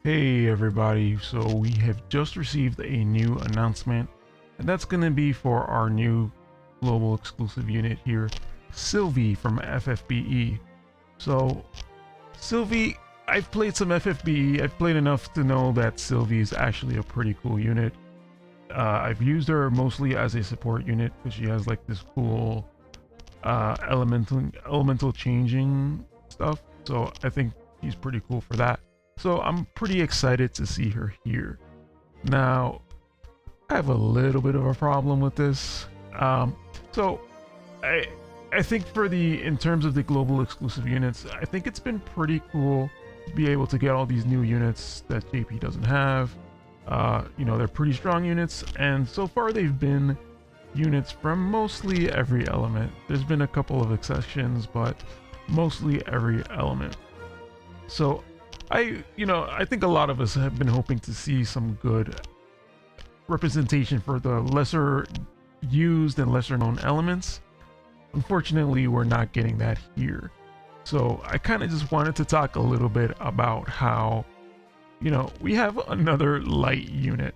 Hey everybody, so we have just received a new announcement, and that's going to be for our new global exclusive unit here, Sylvie from FFBE. So, Sylvie, I've played some FFBE, I've played enough to know that Sylvie is actually a pretty cool unit. I've used her mostly as a support unit because she has like this cool elemental changing stuff, so I think she's pretty cool for that. So I'm pretty excited to see her here. Now, I have a little bit of a problem with this. So I I think in terms of the global exclusive units, I think it's been pretty cool to be able to get all these new units that JP doesn't have. They're pretty strong units, and so far they've been units from mostly every element. There's been a couple of exceptions, but mostly every element. So I think a lot of us have been hoping to see some good representation for the lesser used and lesser known elements. Unfortunately, we're not getting that here. So I kind of just wanted to talk a little bit about how, we have another light unit.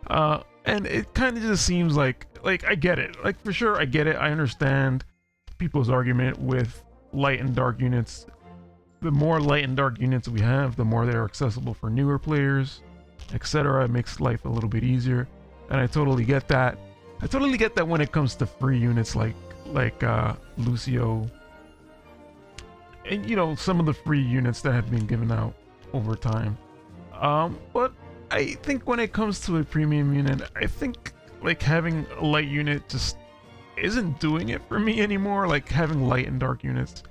And it kind of just seems like I get it. Like for sure I get it. I understand people's argument with light and dark units. The more light and dark units we have, the more they're accessible for newer players, etc. It makes life a little bit easier, and I totally get that. I totally get that when it comes to free units like Lucio, and some of the free units that have been given out over time. But I think when it comes to a premium unit, I think like having a light unit just isn't doing it for me anymore. Like having light and dark units,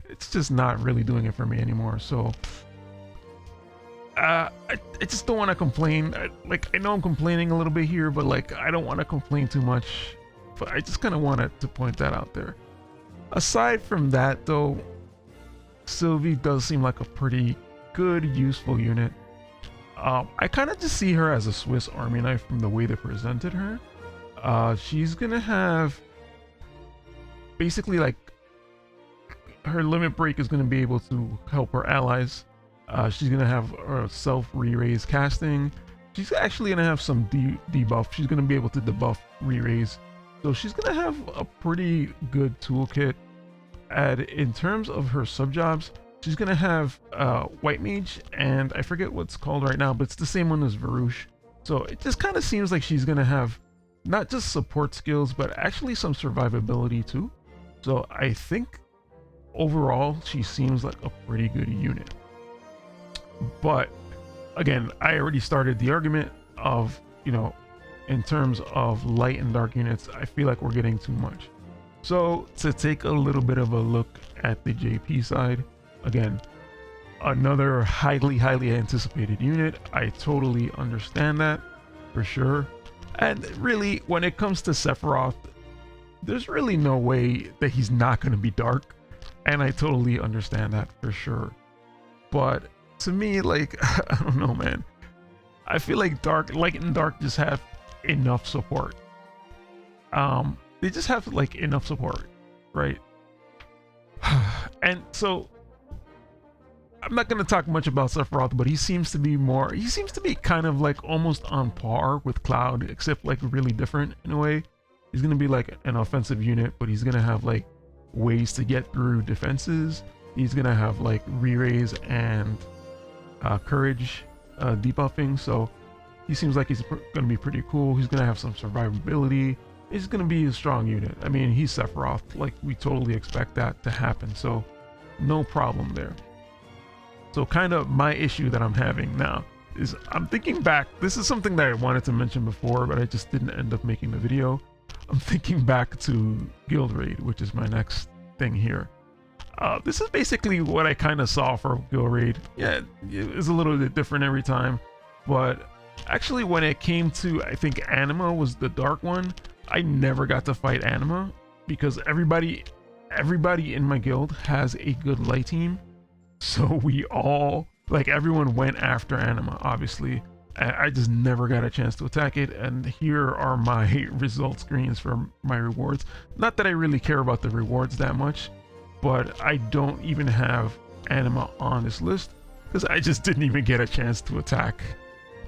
it's just not really doing it for me anymore. So I just don't want to complain. I know I'm complaining a little bit here, but I don't want to complain too much. But I just kind of wanted to point that out there. Aside from that though, Sylvie does seem like a pretty good, useful unit. I kind of just see her as a Swiss Army knife from the way they presented her. She's gonna have basically her limit break is going to be able to help her allies. She's going to have self re-raise casting. She's actually going to have some debuff. She's going to be able to debuff re-raise. So she's going to have a pretty good toolkit. And in terms of her sub-jobs, she's going to have White Mage, and I forget what's called right now, but it's the same one as Varouche. So it just kind of seems like she's going to have not just support skills, but actually some survivability too. So I think overall she seems like a pretty good unit. But again, I already started the argument of, in terms of light and dark units, I feel like we're getting too much. So to take a little bit of a look at the JP side, again, another highly anticipated unit. I totally understand that for sure. And really, when it comes to Sephiroth, there's really no way that he's not going to be dark. And I totally understand that for sure. But to me, I don't know, man. I feel like light and dark just have enough support. They just have enough support, right? And so I'm not gonna talk much about Sephiroth, but he seems to be kind of almost on par with Cloud, except really different in a way. He's gonna be an offensive unit, but he's gonna have ways to get through defenses. He's gonna have re-raise and courage debuffing, so he seems like he's gonna be pretty cool. He's gonna have some survivability. He's gonna be a strong unit. I mean, he's Sephiroth, we totally expect that to happen, so no problem there. So kind of my issue that I'm having now is I'm thinking back. This is something that I wanted to mention before, but I just didn't end up making the video. I'm thinking back to Guild Raid, which is my next thing here. This is basically what I kind of saw for Guild Raid. Yeah, it's a little bit different every time, but actually when it came to, I think Anima was the dark one, I never got to fight Anima because everybody in my guild has a good light team. So we all, everyone went after Anima, obviously. I just never got a chance to attack it, and here are my result screens for my rewards. Not that I really care about the rewards that much, but I don't even have Anima on this list because I just didn't even get a chance to attack,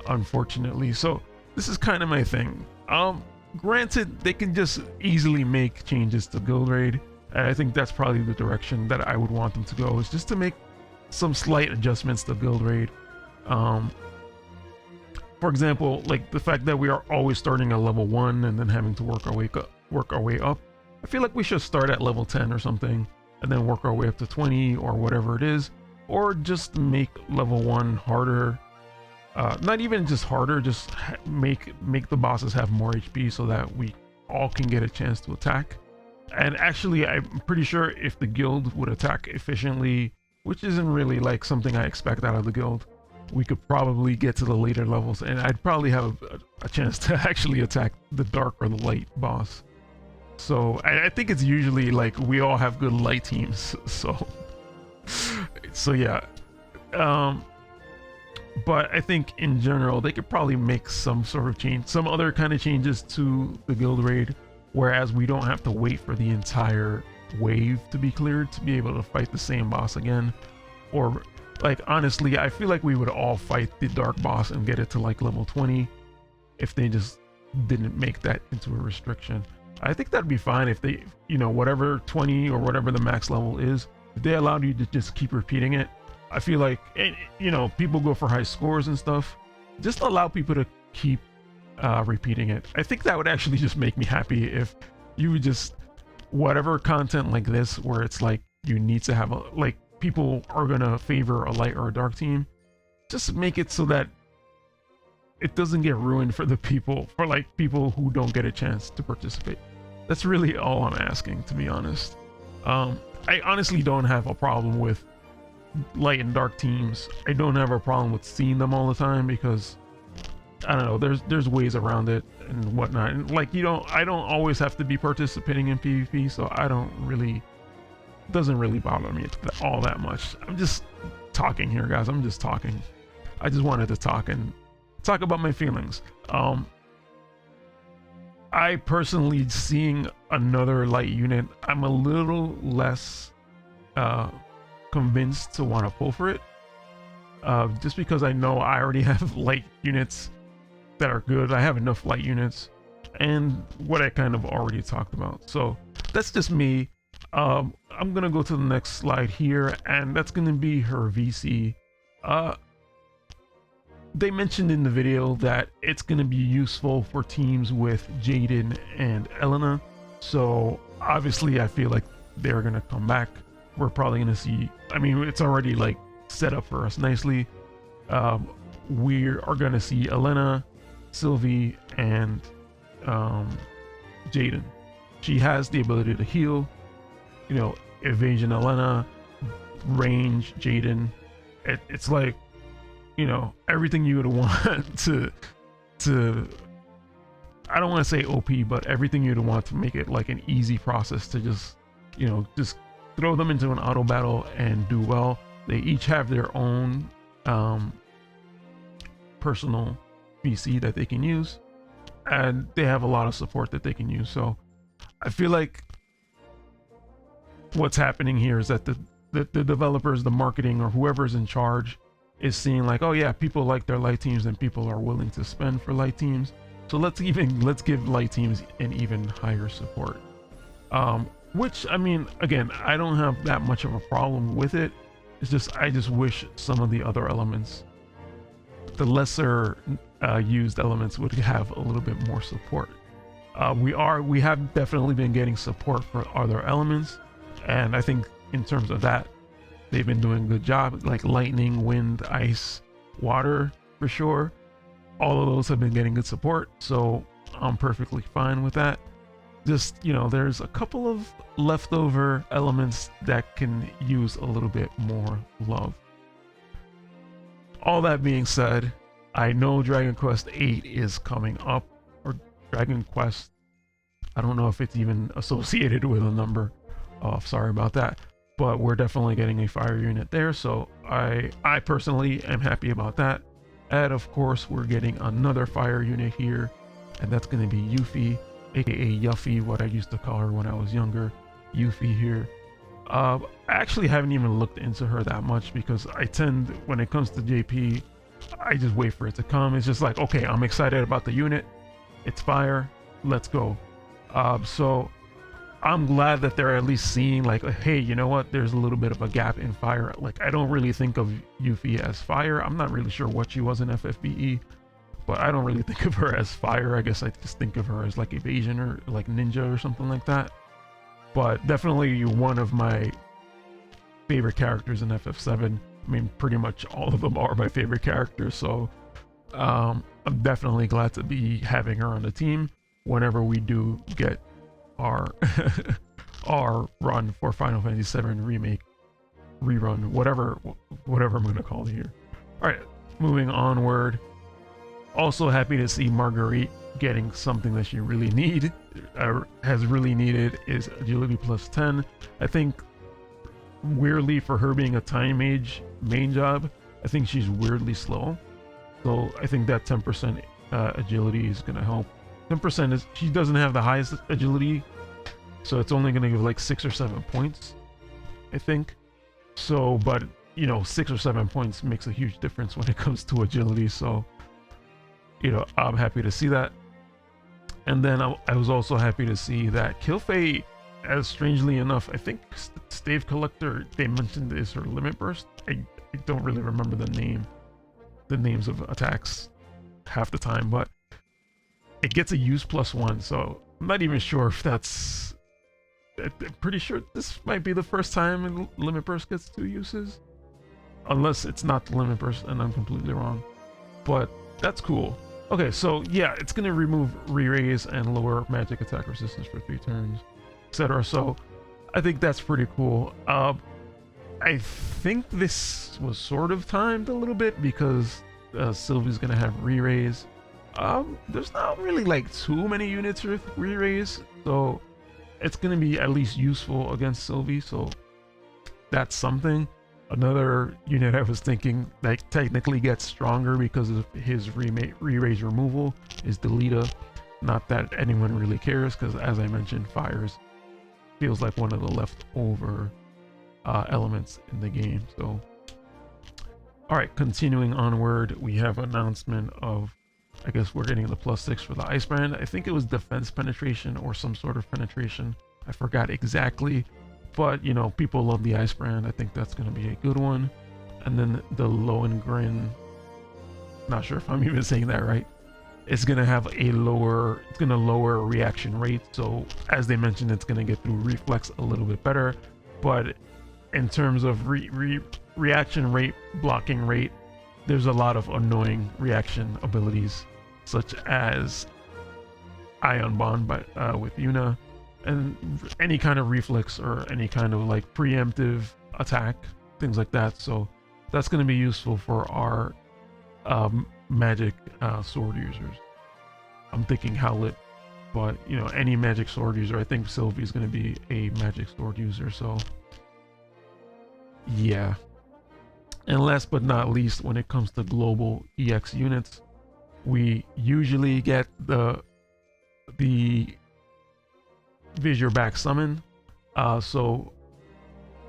unfortunately. So this is kind of my thing. Granted, they can just easily make changes to guild raid, and I think that's probably the direction that I would want them to go, is just to make some slight adjustments to guild raid. For example, like the fact that we are always starting at level 1 and then having to work our way up. I feel like we should start at level 10 or something and then work our way up to 20 or whatever it is, or just make level 1 harder. Not even just harder, just make the bosses have more HP so that we all can get a chance to attack. And actually, I'm pretty sure if the guild would attack efficiently, which isn't really like something I expect out of the guild, we could probably get to the later levels and I'd probably have a chance to actually attack the dark or the light boss. So I think it's usually like we all have good light teams, so yeah. But I think in general they could probably make some sort of change, some other kind of changes to the guild raid, whereas we don't have to wait for the entire wave to be cleared to be able to fight the same boss again. Or like, honestly, I feel like we would all fight the dark boss and get it to like level 20 if they just didn't make that into a restriction. I think that'd be fine if they, you know, whatever 20 or whatever the max level is, if they allowed you to just keep repeating it. I feel like, you know, people go for high scores and stuff. Just allow people to keep repeating it. I think that would actually just make me happy if you would just, whatever content like this, where it's like you need to have a, like, people are gonna favor a light or a dark team, just make it so that it doesn't get ruined for the people, for like people who don't get a chance to participate. That's really all I'm asking, to be honest. I honestly don't have a problem with light and dark teams. I don't have a problem with seeing them all the time because I don't know, there's ways around it and whatnot. And like, I don't always have to be participating in PvP, so I don't really, doesn't really bother me all that much. I'm just talking here, guys. I'm just talking. I just wanted to talk and talk about my feelings. I personally, seeing another light unit, I'm a little less convinced to want to pull for it, just because I know I already have light units that are good. I have enough light units and what I kind of already talked about. So that's just me. I'm gonna go to the next slide here, and that's gonna be her VC. They mentioned in the video that it's gonna be useful for teams with Jaden and Elena, so obviously I feel like they're gonna come back. We're probably gonna see, I mean, it's already like set up for us nicely. We are gonna see Elena, Sylvie, and Jaden. She has the ability to heal, you know, evasion Elena, range Jaden. It's like, you know, everything you would want to I don't want to say OP, but everything you'd want to make it like an easy process to just, you know, just throw them into an auto battle and do well. They each have their own personal VC that they can use, and they have a lot of support that they can use. So I feel like what's happening here is that the developers, the marketing, or whoever's in charge is seeing like, oh yeah, people like their light teams and people are willing to spend for light teams, so let's give light teams an even higher support. Which, I mean, again, I don't have that much of a problem with it. It's just, I just wish some of the other elements, the lesser used elements, would have a little bit more support. We have definitely been getting support for other elements, and I think in terms of that, they've been doing a good job, like lightning, wind, ice, water, for sure. All of those have been getting good support, so I'm perfectly fine with that. Just, you know, there's a couple of leftover elements that can use a little bit more love. All that being said, I know Dragon Quest VIII is coming up, or Dragon Quest, I don't know if it's even associated with a number. Oh, sorry about that. But we're definitely getting a fire unit there, so I personally am happy about that. And of course, we're getting another fire unit here, and that's going to be Yuffie, aka Yuffie, what I used to call her when I was younger. Yuffie here. I actually haven't even looked into her that much because I tend, when it comes to JP, I just wait for it to come. It's just like, okay, I'm excited about the unit. It's fire. Let's go. So I'm glad that they're at least seeing like, hey, you know what? There's a little bit of a gap in fire. Like, I don't really think of Yuffie as fire. I'm not really sure what she was in FFBE, but I don't really think of her as fire. I guess I just think of her as like evasion or like ninja or something like that. But definitely one of my favorite characters in FF7. I mean, pretty much all of them are my favorite characters. So I'm definitely glad to be having her on the team whenever we do get our our run for Final Fantasy VII Remake, rerun, whatever I'm gonna call it here. All right, moving onward. Also happy to see Marguerite getting something that she really has really needed, is agility plus 10. I think weirdly, for her being a time mage main job, I think she's weirdly slow. So I think that 10% agility is gonna help. 10% is, she doesn't have the highest agility, so it's only gonna give like 6 or 7 points, I think. So, but you know, 6 or 7 points makes a huge difference when it comes to agility. So, you know, I'm happy to see that. And then I was also happy to see that Kilfei, as strangely enough, I think Stave Collector, they mentioned is her limit burst. I don't really remember the names of attacks half the time, but it gets a use plus 1. So I'm not even sure if that's. I'm pretty sure this might be the first time limit burst gets 2 uses, unless it's not the limit burst and I'm completely wrong. But that's cool. Okay, so yeah, it's gonna remove re-raise and lower magic attack resistance for 3 turns, etc. So I think that's pretty cool. I think this was sort of timed a little bit because Sylvie's gonna have re-raise. There's not really like too many units with re-raise, so it's gonna be at least useful against Sylvie. So that's something. Another unit I was thinking that technically gets stronger because of his re-raise removal is Delita. Not that anyone really cares, because as I mentioned, fires feels like one of the leftover elements in the game. So, all right, continuing onward, we have an announcement of, I guess we're getting the +6 for the Ice Brand. I think it was defense penetration or some sort of penetration. I forgot exactly. But, you know, people love the Ice Brand. I think that's going to be a good one. And then the Lohengrin, not sure if I'm even saying that right. It's going to have a lower, it's going to lower reaction rate. So as they mentioned, it's going to get through reflex a little bit better. But in terms of reaction rate, blocking rate, there's a lot of annoying reaction abilities, such as Ion Bond with Yuna, and any kind of reflex or any kind of like preemptive attack, things like that. So that's going to be useful for our magic sword users. I'm thinking Howlet, but you know, any magic sword user. I think Sylvie is going to be a magic sword user. So yeah. And last but not least, when it comes to global EX units, we usually get the Vizier back summon. So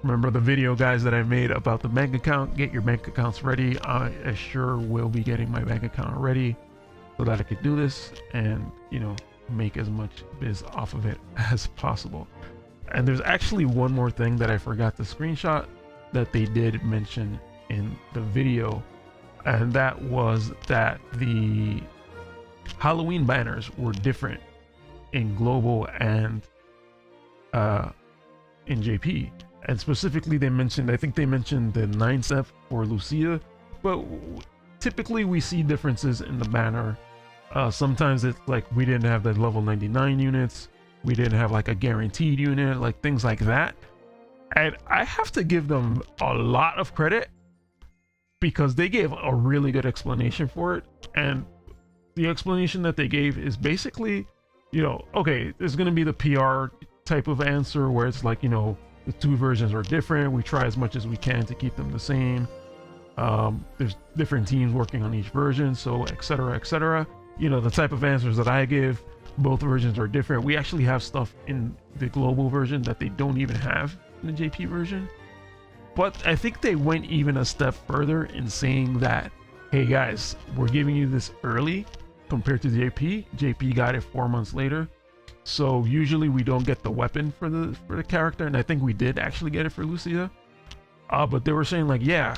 remember the video, guys, that I made about the bank account. Get your bank accounts ready. I sure will be getting my bank account ready so that I could do this and, you know, make as much biz off of it as possible. And there's actually one more thing that I forgot to screenshot that they did mention in the video, and that was that the Halloween banners were different in global and in JP. And specifically they mentioned, I think they mentioned the 9 step for Lucia, but typically we see differences in the banner. Sometimes it's like we didn't have the level 99 units, we didn't have like a guaranteed unit, like things like that. And I have to give them a lot of credit because they gave a really good explanation for it. And the explanation that they gave is basically, you know, okay, there's going to be the PR type of answer where it's like, you know, the 2 versions are different. We try as much as we can to keep them the same. There's different teams working on each version, so etc, etc. You know, the type of answers that I give, both versions are different. We actually have stuff in the global version that they don't even have in the JP version. But I think they went even a step further in saying that, hey guys, we're giving you this early compared to JP. JP got it 4 months later. So usually we don't get the weapon for the character, and I think we did actually get it for Lucia. But they were saying like, yeah,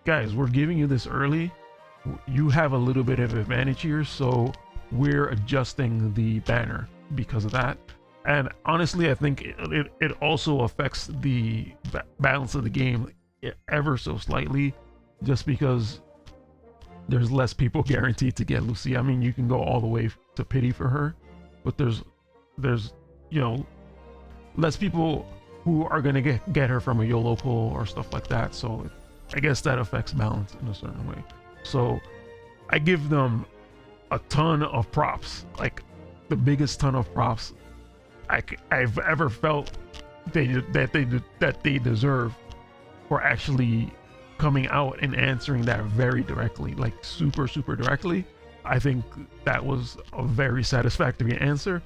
guys, we're giving you this early. You have a little bit of advantage here, so we're adjusting the banner because of that. And honestly, I think it also affects the balance of the game ever so slightly, just because there's less people guaranteed to get Lucia. I mean, you can go all the way to pity for her, but there's you know, less people who are gonna get her from a YOLO pull or stuff like that. So I guess that affects balance in a certain way. So I give them a ton of props, like the biggest ton of props I've ever felt that they deserve for actually coming out and answering that very directly, like super directly. I think that was a very satisfactory answer,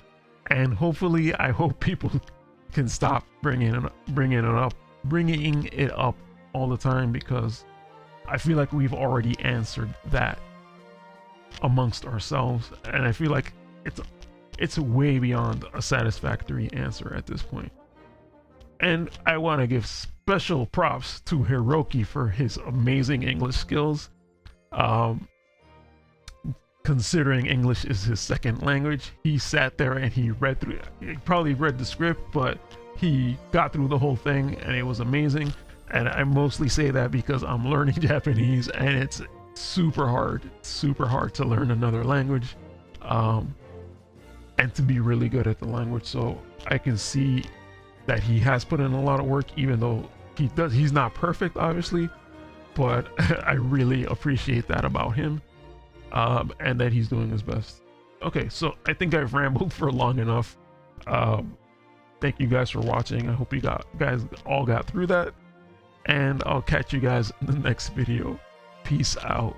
and hopefully I hope people can stop bringing it up all the time, because I feel like we've already answered that amongst ourselves, and I feel like it's way beyond a satisfactory answer at this point. And I want to give special props to Hiroki for his amazing English skills. Considering English is his second language, he sat there and he probably read the script, but he got through the whole thing, and it was amazing. And I mostly say that because I'm learning Japanese, and it's super hard to learn another language, and to be really good at the language. So I can see that he has put in a lot of work, even though he's not perfect, obviously, but I really appreciate that about him, and that he's doing his best. Okay, so I think I've rambled for long enough. Thank you guys for watching. I hope you guys all got through that, and I'll catch you guys in the next video. Peace out.